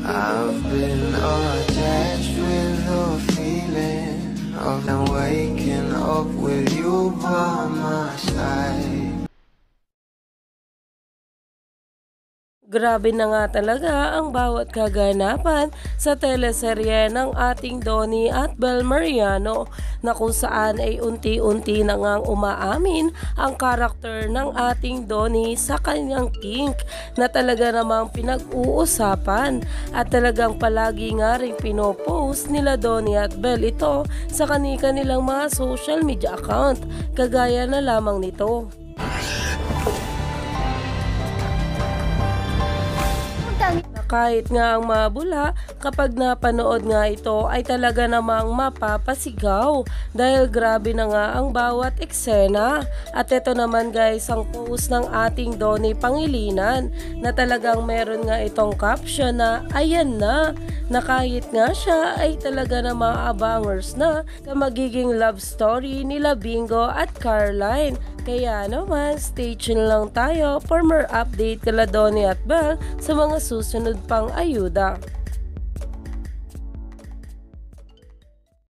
I've been attached with the feeling of them waking up with you by my side. Grabe na nga talaga ang bawat kaganapan sa teleserye ng ating Donnie at Bel Mariano na kung saan ay unti-unti na ngang umaamin ang karakter ng ating Donnie sa kanyang kink na talaga namang pinag-uusapan at talagang palagi nga rin pinopost nila Donnie at Bel ito sa kanilang mga social media account kagaya na lamang nito. Kahit nga ang mabula, kapag napanood nga ito ay talaga namang mapapasigaw dahil grabe na nga ang bawat eksena. At ito naman guys ang post ng ating Donnie Pangilinan na talagang meron nga itong caption na ayan na kahit nga siya ay talaga namang abangers na sa magiging love story nila Bingo at Caroline. Kaya naman, stay tuned lang tayo for more update kala Donnie at Bel sa mga susunod pang ayuda.